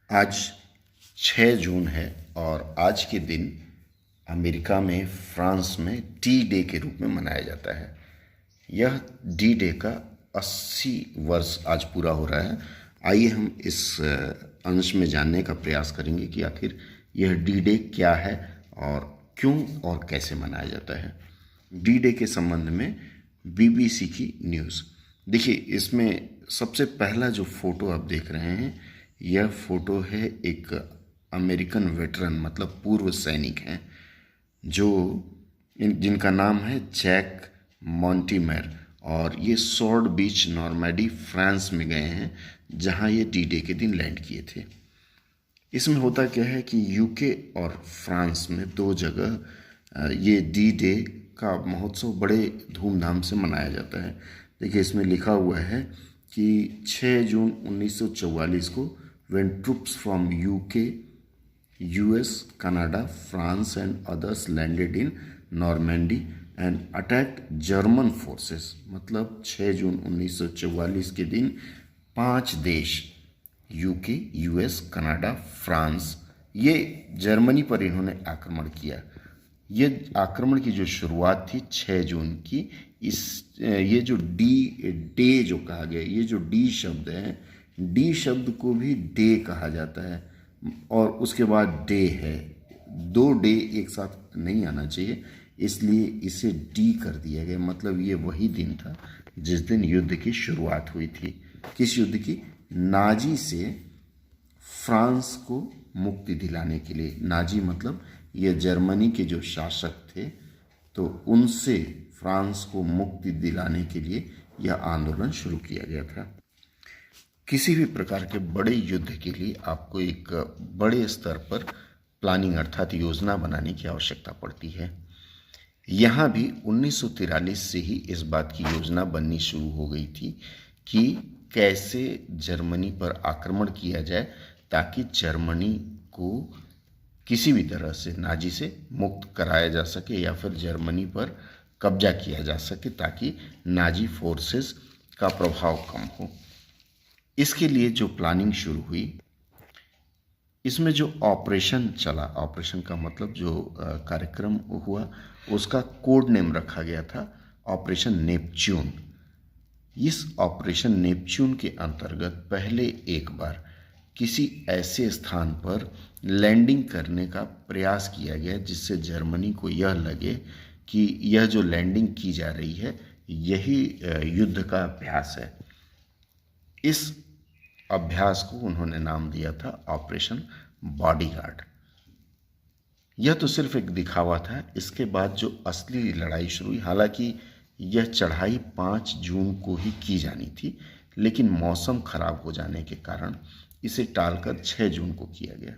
आज 6 जून है और आज के दिन अमेरिका में, फ्रांस में टी डे के रूप में मनाया जाता है। यह डी डे का 80 वर्ष आज पूरा हो रहा है। आइए हम इस अंश में जानने का प्रयास करेंगे कि आखिर यह डी डे क्या है और क्यों और कैसे मनाया जाता है। डी डे के संबंध में बीबीसी की न्यूज़ देखिए। इसमें सबसे पहला जो फोटो आप देख रहे हैं, यह फोटो है एक अमेरिकन वेटरन, मतलब पूर्व सैनिक हैं, जो जिनका नाम है जैक मॉन्टिमेर, और ये स्वॉर्ड बीच नॉर्मैडी फ्रांस में गए हैं, जहां ये डी डे के दिन लैंड किए थे। इसमें होता क्या है कि यूके और फ्रांस में दो जगह ये डी डे का महोत्सव बड़े धूमधाम से मनाया जाता है। देखिए, इसमें लिखा हुआ है कि 6 जून 1944 को when troops from UK, US, Canada, France and others landed in Normandy and attacked German forces। मतलब 6 जून 1944 के दिन 5 देश, यूके, यूएस, कनाडा, फ्रांस, ये जर्मनी पर इन्होंने आक्रमण किया। ये आक्रमण की जो शुरुआत थी 6 जून की, ये जो डे जो कहा गया, ये जो डी शब्द है, डी शब्द को भी डे कहा जाता है और उसके बाद डे है। 2 डे एक साथ नहीं आना चाहिए, इसलिए इसे डी कर दिया गया। मतलब ये वही दिन था जिस दिन युद्ध की शुरुआत हुई थी। किस युद्ध की? नाजी से फ्रांस को मुक्ति दिलाने के लिए। नाजी मतलब ये जर्मनी के जो शासक थे, तो उनसे फ्रांस को मुक्ति दिलाने के लिए यह आंदोलन शुरू किया गया था। किसी भी प्रकार के बड़े युद्ध के लिए आपको एक बड़े स्तर पर प्लानिंग अर्थात योजना बनाने की आवश्यकता पड़ती है। यहाँ भी 1943 से ही इस बात की योजना बननी शुरू हो गई थी कि कैसे जर्मनी पर आक्रमण किया जाए ताकि जर्मनी को किसी भी तरह से नाजी से मुक्त कराया जा सके या फिर जर्मनी पर कब्जा किया जा सके, ताकि नाजी फोर्सेस का प्रभाव कम हो। इसके लिए जो प्लानिंग शुरू हुई, इसमें जो ऑपरेशन चला, ऑपरेशन का मतलब जो कार्यक्रम हुआ, उसका कोड नेम रखा गया था ऑपरेशन नेपच्यून। इस ऑपरेशन नेपच्यून के अंतर्गत पहले एक बार किसी ऐसे स्थान पर लैंडिंग करने का प्रयास किया गया जिससे जर्मनी को यह लगे कि यह जो लैंडिंग की जा रही है, यही युद्ध का अभ्यास है। इस अभ्यास को उन्होंने नाम दिया था ऑपरेशन बॉडीगार्ड। यह तो सिर्फ एक दिखावा था। इसके बाद जो असली लड़ाई शुरू हुई, हालांकि यह चढ़ाई 5 जून को ही की जानी थी, लेकिन मौसम खराब हो जाने के कारण इसे टालकर 6 जून को किया गया।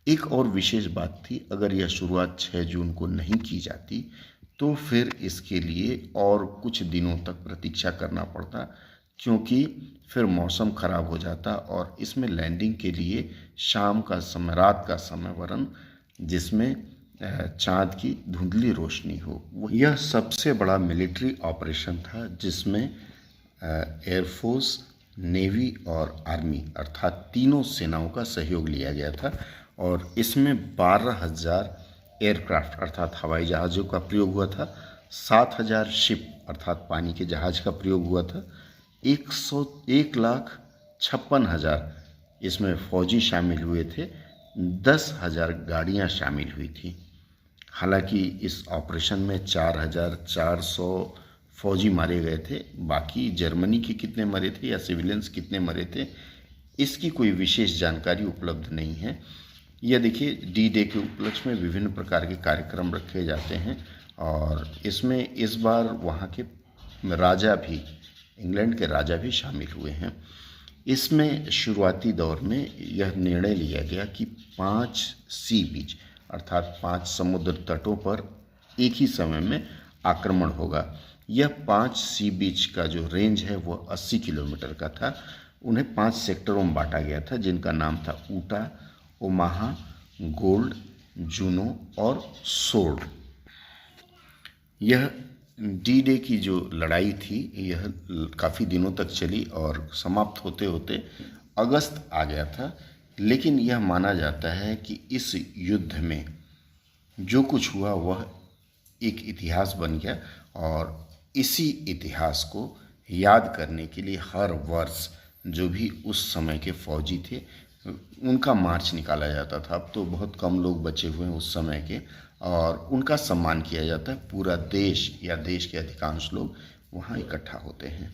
एक और विशेष बात थी, अगर यह शुरुआत 6 जून को नहीं की जाती तो फिर इसके लिए और कुछ दिनों तक प्रतीक्षा करना पड़ता, क्योंकि फिर मौसम खराब हो जाता और इसमें लैंडिंग के लिए शाम का समय, रात का समय, वरन जिसमें चांद की धुंधली रोशनी हो। यह सबसे बड़ा मिलिट्री ऑपरेशन था जिसमें एयरफोर्स, नेवी और आर्मी अर्थात तीनों सेनाओं का सहयोग लिया गया था और इसमें 12,000 एयरक्राफ्ट अर्थात हवाई जहाज़ों का प्रयोग हुआ था, 7,000 शिप अर्थात पानी के जहाज का प्रयोग हुआ था, 1,56,000 इसमें फौजी शामिल हुए थे, 10,000 गाड़ियाँ शामिल हुई थी। हालांकि इस ऑपरेशन में 4,400 फौजी मारे गए थे। बाकी जर्मनी के कितने मरे थे या सिविलियंस कितने मरे थे, इसकी कोई विशेष जानकारी उपलब्ध नहीं है। यह देखिए, डी डे के उपलक्ष्य में विभिन्न प्रकार के कार्यक्रम रखे जाते हैं और इसमें इस बार वहाँ के राजा भी, इंग्लैंड के राजा भी शामिल हुए हैं। इसमें शुरुआती दौर में यह निर्णय लिया गया कि 5 सी बीच अर्थात 5 समुद्र तटों पर एक ही समय में आक्रमण होगा। यह 5 सी बीच का जो रेंज है वह 80 किलोमीटर का था। उन्हें 5 सेक्टरों में बांटा गया था जिनका नाम था ऊटा, ओमाहा, गोल्ड, जूनो और सोर्ड। यह डी डे की जो लड़ाई थी यह काफ़ी दिनों तक चली और समाप्त होते होते अगस्त आ गया था। लेकिन यह माना जाता है कि इस युद्ध में जो कुछ हुआ वह एक इतिहास बन गया, और इसी इतिहास को याद करने के लिए हर वर्ष जो भी उस समय के फौजी थे उनका मार्च निकाला जाता था। अब तो बहुत कम लोग बचे हुए हैं उस समय के, और उनका सम्मान किया जाता है। पूरा देश या देश के अधिकांश लोग वहाँ इकट्ठा होते हैं।